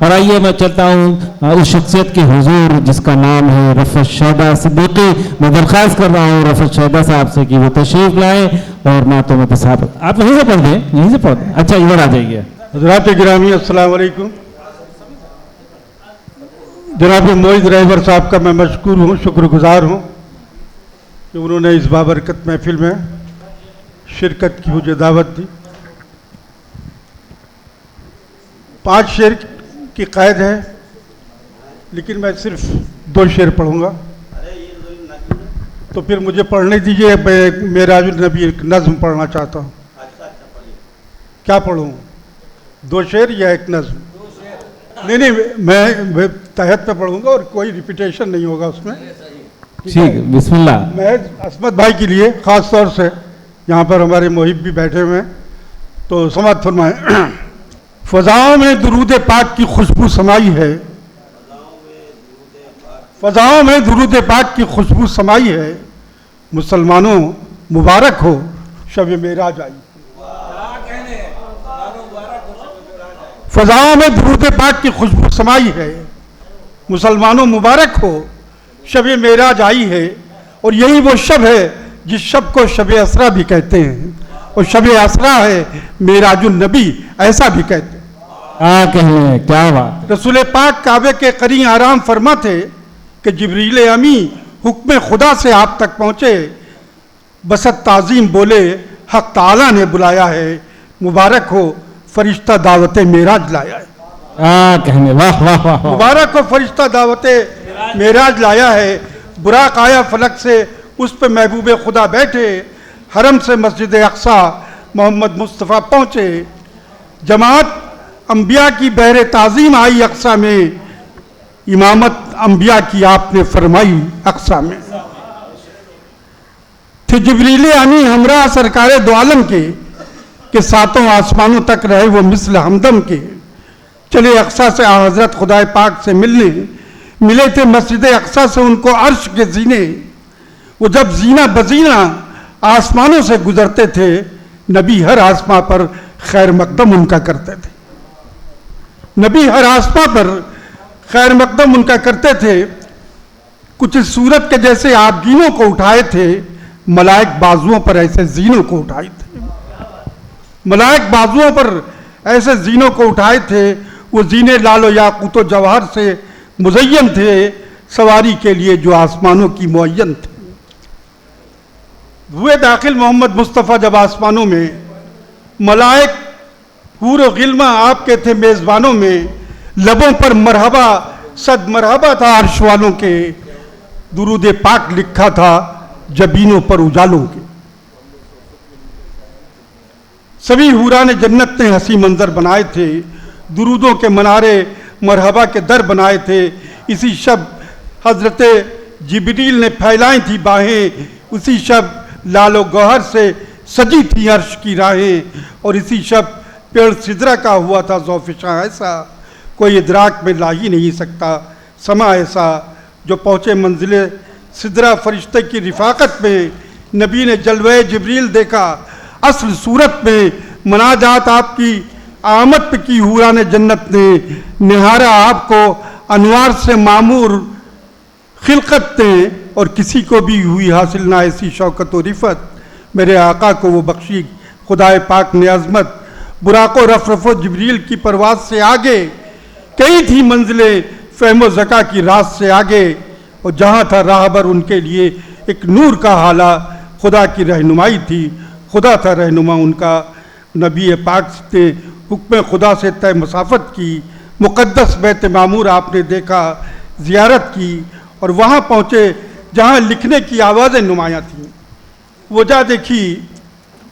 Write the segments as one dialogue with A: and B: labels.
A: और आइए मैं चलता हूँ उस शख्सियत के हुजूर जिसका नाम है रफ़त शहदा सिद्दीकी। मैं दरख्वास्त कर रहा हूँ रफ़त शहदा साहब से कि वो तशरीफ़ लाएँ और नातो मत साहब आप यहीं से पढ़ दें, यहीं से पढ़ दें। अच्छा इधर आ जाइए।
B: हज़रात गिरामी अस्सलाम वालेकुम। जनाब मोइज़ रहबर साहब का मैं मशकूर हूँ, शुक्रगुजार हूँ कि उन्होंने इस बाबरकत महफिल में शिरकत की मुझे दावत दी। 5 शेर की क़ैद है, लेकिन मैं सिर्फ 2 शेर पढ़ूँगा, तो फिर मुझे पढ़ने दीजिए। मैं मेराजुल नबी एक नज़्म पढ़ना चाहता हूँ। क्या पढ़ूँ, 2 शेर या एक नज़्म? नहीं, मैं तहत पे पढ़ूँगा और कोई रिपीटेशन नहीं होगा उसमें।
A: ठीक, बिस्मिल्लाह।
B: मैं असमत भाई के लिए ख़ास तौर से, यहाँ पर हमारे मुहिब भी बैठे हुए हैं, तो समाअत फरमाएं। फ़ज़ाओं में दुरूद पाक की खुशबू समाई है, फ़ज़ाओं में दुरूद पाक की खुशबू समाई है, मुसलमानों मुबारक हो शब मेराज आई। फ़ज़ाओं में दुरूद पाक की खुशबू समाई है, मुसलमानों मुबारक हो शब मेराज आई है। और यही वो शब है जिस शब को शब असरा भी कहते हैं, और शब असरा है मेराजुल नबी ऐसा भी कहते हैं।
A: कहने क्या बात।
B: रसूल पाक काबे के करीं आराम फरमा थे कि जिब्रील अमी हुक्म खुदा से आप तक पहुँचे, बसत ताज़ीम बोले हक ताला ने बुलाया है, मुबारक हो फरिश्ता दावत मेराज लाया है।
A: कहने वाह वाह वाह।
B: मुबारक हो फरिश्ता दावत मेराज लाया है। बुराक आया फलक से उस पे महबूब खुदा बैठे, हरम से मस्जिद अक्सा मोहम्मद मुस्तफ़ा पहुँचे। जमात अंबिया की बहरे ताज़ीम आई अक्सा में, इमामत अंबिया की आपने फरमाई अक्सा में। थे जिब्रील अमी हमरा सरकारे दो आलम के सातों आसमानों तक रहे वो मिसल हमदम के। चले अक्सा से हज़रत खुदा पाक से मिलने, मिले थे मस्जिद अक्सा से उनको अर्श के जीने। वो जब जीना बजीना आसमानों से गुजरते थे, नबी हर आसमां पर खैर मकदम उनका करते थे। नबी हर आसमां पर खैर मकदम उनका करते थे। कुछ इस सूरत के जैसे आप जीनों को उठाए थे, मलाइक बाजुओं पर ऐसे जीनों को उठाए थे। मलाइक बाजुओं पर ऐसे जीनों को उठाए थे। वो जीने लालो याकूतो जवाहर से मुज़य्यन थे, सवारी के लिए जो आसमानों की मुअय्यन थे। हुए दाखिल मोहम्मद मुस्तफ़ा जब आसमानों में, मलाइक हूर गिल्मा आपके थे मेज़बानों में। लबों पर मरहबा सद मरहबा था अर्श वालों के, दुरूद पाक लिखा था जबीनों पर उजालों के। सभी हूरा ने जन्नत ने हंसी मंजर बनाए थे, दुरूदों के मनारे मरहबा के दर बनाए थे। इसी शब हजरत जिब्रील ने फैलाई थी बाहें, उसी शब लालो गौहर से सजी थी अर्श की राहें। और इसी शब पेड़ सिदरा का हुआ था ज़ौफ़िशा ऐसा, कोई इदराक में ला ही नहीं सकता समा ऐसा। जो पहुँचे मंजिले सिदरा फरिश्ते की रिफ़ाकत में, नबी ने जलवे जिब्रील देखा असल सूरत में। मनाजात आपकी आमद पे की हूरा ने जन्नत ने, निहारा आपको अनवार से मामूर खिलकत ने। और किसी को भी हुई हासिल ना ऐसी शौकत व रिफत, मेरे आका को वो बख्शी खुदाए पाक ने अज़मत। बुराको रफ़ जिब्रील की परवाज़ से आगे, कई थी मंजिलें फ़हम ज़का की रात से आगे। और जहाँ था राहबर उनके लिए एक नूर का हाला, खुदा की रहनुमाई थी, खुदा था रहनुमा उनका। नबी पाक ने हुक्म खुदा से तय मुसाफत की, मुक़द्दस बैत मामूर आपने देखा ज़ियारत की। और वहाँ पहुँचे जहाँ लिखने की आवाज़ें नुमायाँ थीं। वो जा देखी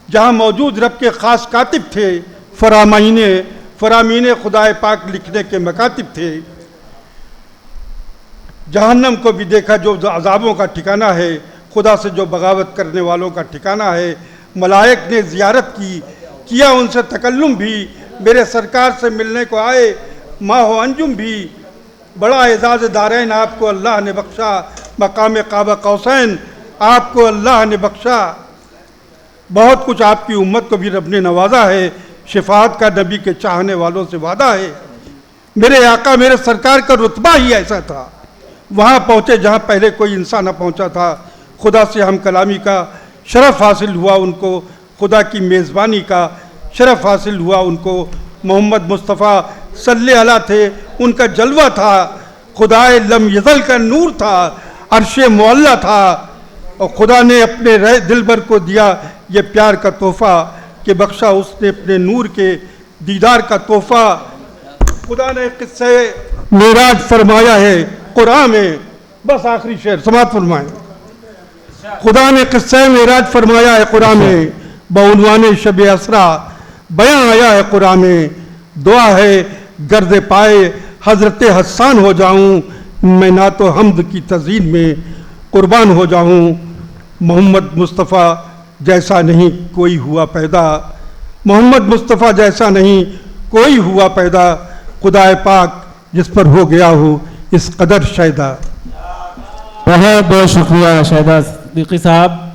B: जहाँ मौजूद रब के ख़ास कातिब थे, फरामीने खुदाए पाक लिखने के मकातिब थे। जहन्नम को भी देखा जो अज़ाबों का ठिकाना है, खुदा से जो बगावत करने वालों का ठिकाना है। मलाइक ने ज़ियारत की, किया उनसे तकल्लुम भी, मेरे सरकार से मिलने को आए माहो अंजुम भी। बड़ा एजाज़ दारैन आपको अल्लाह ने बख्शा, मकाम काबा कौसैन आपको अल्लाह ने बख्शा। बहुत कुछ आपकी उम्मत को भी रब ने नवाजा है, शिफात का नबी के चाहने वालों से वादा है। मेरे आका मेरे सरकार का रुतबा ही ऐसा था। वहाँ पहुँचे जहाँ पहले कोई इंसान न पहुँचा था। खुदा से हम कलामी का शरफ़ हासिल हुआ उनको, खुदा की मेज़बानी का शरफ़ हासिल हुआ उनको। मोहम्मद मुस्तफ़ा सल्लल्लाहु अलैहि थे, उनका जलवा था। खुदाए लम यज़ल का नूर था, अर्शे मुअल्ला था। और खुदा ने अपने दिलबर को दिया ये प्यार का तोहफ़ा कि बख्शा उसने अपने नूर के दीदार का तोहफ़ा। खुदा ने किस्से मेराज फरमाया है कुरान में। बस आखिरी शेर समाप्त फरमाएं। खुदा ने किस्से मेराज फरमाया है कुरान में, बउनवाने शब असरा बयां आया है कुरान में। दुआ है गर्द पाए हजरत हसन हो जाऊं, मैं ना तो हमद की तज़ीन में कुर्बान हो जाऊं। मोहम्मद मुस्तफ़ा जैसा नहीं कोई हुआ पैदा, मोहम्मद मुस्तफ़ा जैसा नहीं कोई हुआ पैदा। खुदाए पाक जिस पर हो गया हो इस कदर शैदा।
A: बहुत बहुत शुक्रिया शहदा सिद्दीकी साहब।